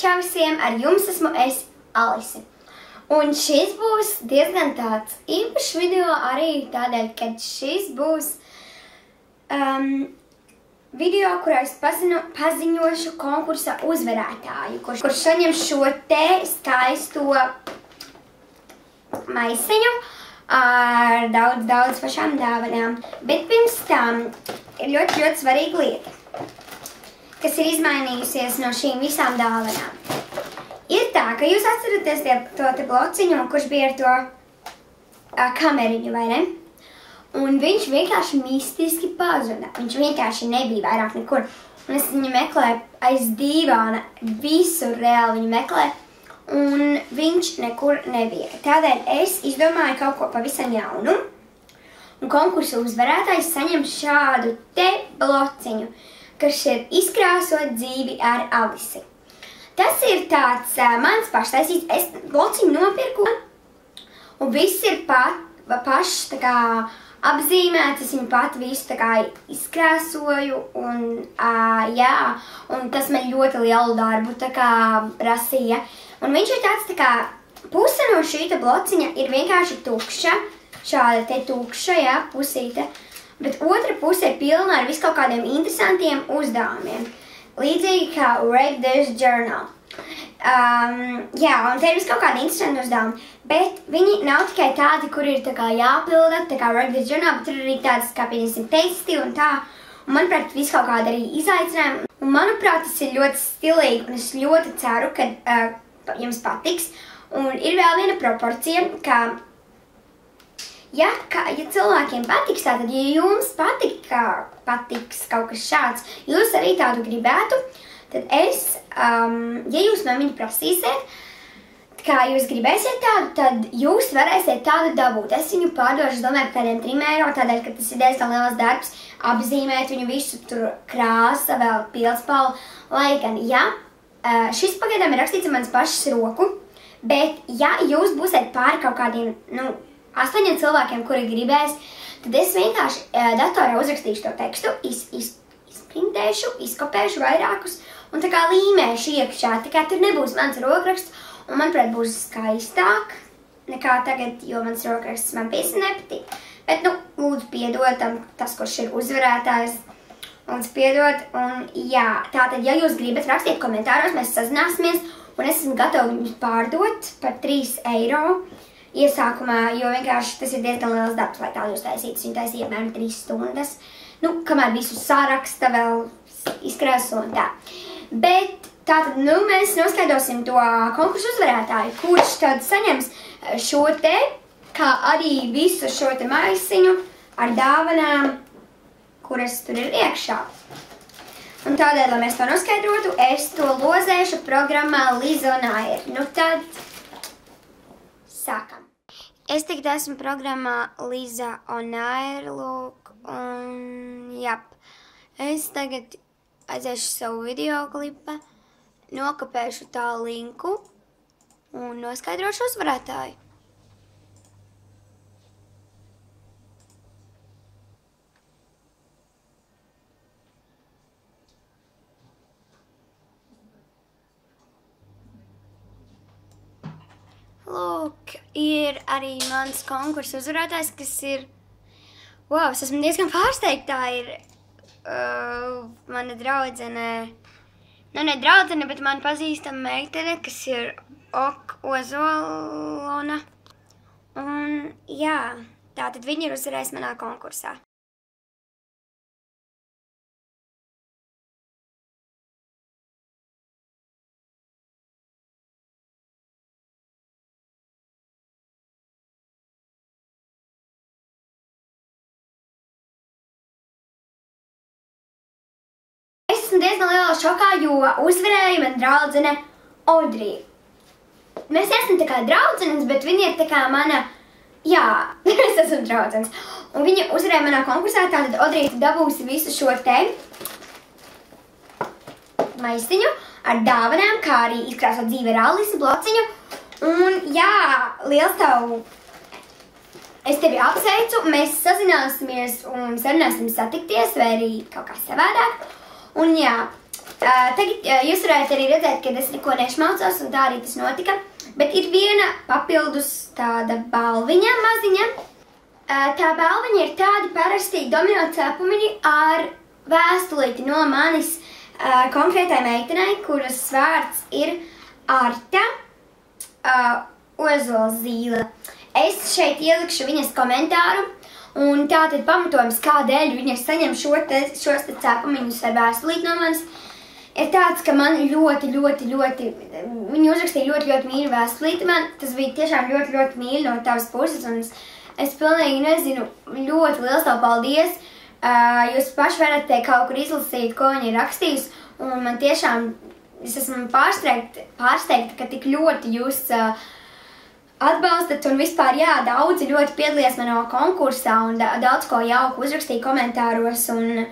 Čau visiem, ar jums esmu es, Alise. Un šis būs diezgan tāds īpašs video arī tādēļ, ka šis būs video, kurā es paziņošu konkursa uzvarētāju, kurš saņem šo te skaisto maisiņu ar daudz pašām dāvanām. Bet pirms tam ir ļoti svarīga lieta, kas ir izmainījusies no šīm visām dāvanām. Ir tā, ka jūs atceraties to te blociņu, kurš bija ar to kameriņu, vai ne? Un viņš vienkārši mistiski pazuda. Viņš vienkārši nebija vairāk nekur. Un es viņu meklēju aiz dīvāna, visur reāli viņu meklēju, un viņš nekur nebija. Tādēļ es izdomāju kaut ko pavisam jaunu. Un konkursu uzvarētājs saņem šādu te blociņu, kas ir izkrāsot dzīvi ar Alisi. Tas ir tāds mans paštaisīts, es blociņu nopirku, un viss ir pašs tā kā apzīmēts, es viņu pat visu tā kā izkrāsoju, un jā, un tas man ļoti lielu darbu tā kā prasīja. Un viņš ir tāds tā kā, puse no šīta blociņa ir vienkārši tukša, šāda te tukša, jā, pusīte, bet otra puse ir pilna ar visu kaut kādiem interesantiem uzdevumiem. Līdzīgi kā Read This Journal. Jā, un te ir visu kaut kādi interesanti uzdevumi, bet viņi nav tikai tādi, kur ir tā kā jāpilda, tā kā Read This Journal, bet tur ir arī tādas kā pieņemsim testi un tā. Un manuprāt, visu kaut kāda arī izaicinājumi. Un manuprāt, tas ir ļoti stilīgi, un es ļoti ceru, ka jums patiks. Un ir vēl viena proporcija, ka ja cilvēkiem patiks, tātad, ja jums patiks kaut kas šāds, jūs arī tādu gribētu, tad es, ja jūs man viņu prasīsiet, kā jūs gribēsiet tādu, tad jūs varēsiet tādu dabūt. Es viņu pārdošu, es domāju, par kādiem 3 eiro, tādēļ, ka tas ir diezgan liels darbs, apzīmēt viņu visu, tur krāsa, vēl pildspalva, lai gan, ja, šis pagaidām ir rakstīts ar manas pašas roku, bet, ja jūs būsiet pāri kaut kādiem, 8 cilvēkiem, kuri gribēs, tad es vienkārši datorā uzrakstīšu to tekstu, izprintēšu, izkopēšu vairākus un tā kā līmēšu iekšā. Tā kā tur nebūs mans rokraksts un, manuprāt, būs skaistāk nekā tagad, jo mans rokraksts man piesi nepatīk. Bet, lūdzu piedod tas, kurš ir uzvarētājs, lūdzu piedod. Un, jā, tātad, ja jūs gribat, rakstiet komentāros, mēs sazināsimies un es esmu gatava viņus pārdot par 3 eiro. Iesākumā, jo vienkārši tas ir diezgan liels darbs, lai tā jūs taisītu. Viņu taisīja apmēram 3 stundas. Kamēr visu saraksta, vēl izkrāso un tā. Bet tātad, mēs noskaidrosim to konkursu uzvarētāju, kurš tad saņems šo te, kā arī visu šo te maisiņu ar dāvanām, kuras tur ir iekšā. Un tādēļ, lai mēs to noskaidrotu, es to lozēšu programmā Liza on Air. Tad sākam. Es tagad esmu programmā Liza on Air, lūk, un jap. Es tagad aiziešu savu videoklipa, nokopēšu tā linku un noskaidrošu uzvarētāju. Lūk, ir arī mans konkursa uzvarētājs, kas ir, es esmu diezgan pārsteigta, tā ir mana draudzene, ne draudzene, bet man pazīstama meitene, kas ir Ozolona, un jā, tātad viņa ir uzvarējis manā konkursā. Esmu diezgan lielā šokā, jo uzvarēja man draudzene Audrija. Mēs esam tā kā draudzenes, bet viņa ir tā kā mana, jā, mēs esam draudzenes. Un viņa uzvarēja manā konkursā, tātad Audrija dabūsi visu šo te maisiņu ar dāvanām, kā arī izkrāsot dzīvi ar Alisi blociņu. Un jā, liels tavu, es tevi apsveicu, mēs sazināsimies un sarunāsim satikties vai arī kaut kā savādāk. Un jā, Tagad jūs varētu arī redzēt, ka es neko nešmaucos, un tā arī tas notika. Bet ir viena papildus tāda balviņa maziņa. Tā balviņa ir tādi parasti domino cepumiņi ar vēstulīti no manis konkrētai meitenei, kuras vārds ir Arta Ozolzīle. Es šeit ielikšu viņas komentāru, un tātad pamatojums, kādēļ viņa saņem šos cepumiņus ar vēstulīti no manis, ir tāds, ka man ļoti, viņa uzrakstīja ļoti mīļu vēstulīti man. Tas bija tiešām ļoti mīļi no tavas puses, un es pilnīgi nezinu, ļoti liels tev paldies. Jūs paši varat kaut kur izlasīt, ko viņa ir rakstījusi, un man tiešām, es esmu pārsteigta, ka tik ļoti jūs atbalstat, un vispār, jā, daudzi ļoti piedalījās manā konkursā, un daudz ko jauku uzrakstīja komentāros, un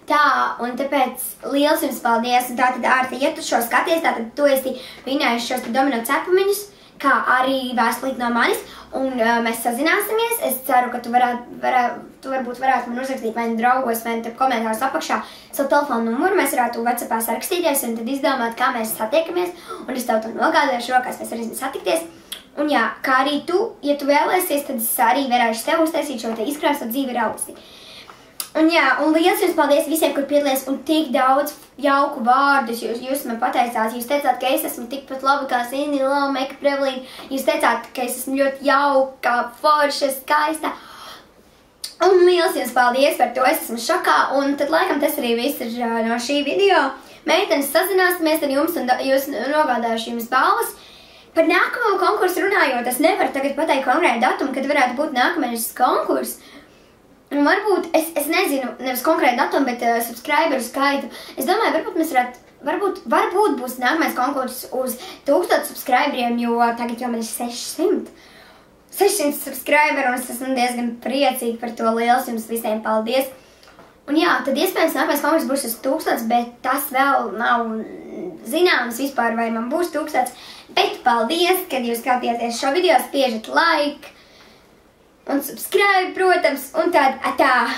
tā, un tāpēc liels jums paldies, un tātad, Ārta, ja tu šo skaties, tātad tu esi vinējuši šos domino cepumiņus, kā arī vēstulīti no manis, un mēs sazināsimies. Es ceru, ka tu varbūt varētu man uzrakstīt vai nu draugos, vai nu komentārus apakšā savu telefonu numuru, mēs varētu WhatsAppā sarakstīties, un tad izdomāt, kā mēs satiekamies, un es tev to nogādāšu rokās, mēs varēsim satikties. Un jā, kā arī tu, ja tu vēlēsies, tad es arī varēšu tev uztaisīt šo te izkrāsot dzīvi rausti. Un jā, un liels jums paldies visiem, kur piedalījās, un tik daudz jauku vārdus jūs man pateicāt. Jūs teicāt, ka es esmu tikpat laba kā Cindy, Lava, Makeup Evelīna. Jūs teicāt, ka es esmu ļoti jauka, forša, skaista. Un liels jums paldies par to, es esmu šokā. Un tad laikam tas arī viss ir no šī video. Meitenes, sazināsimies ar jums un jūs nogādājuši jums balvas. Par nākamo konkursu runājot, es nevaru tagad pateikt konkrētu datumu, kad varētu būt nākamais konkurss. Un varbūt, es nezinu, nevis konkrētu datumu, bet subscriberu skaitu. Es domāju, varbūt mēs varbūt būs nākamais konkurss uz 1000 subscriberiem, jo tagad jau man ir 600 subscriberu, un es esmu diezgan priecīgi par to. Liels jums visiem paldies. Un jā, tad iespējams nākamais konkurss būs uz 1000, bet tas vēl nav zināms vispār, vai man būs 1000. Bet paldies, kad jūs skatījāties šo video, spiežat like un subscribe, protams, un tad tā.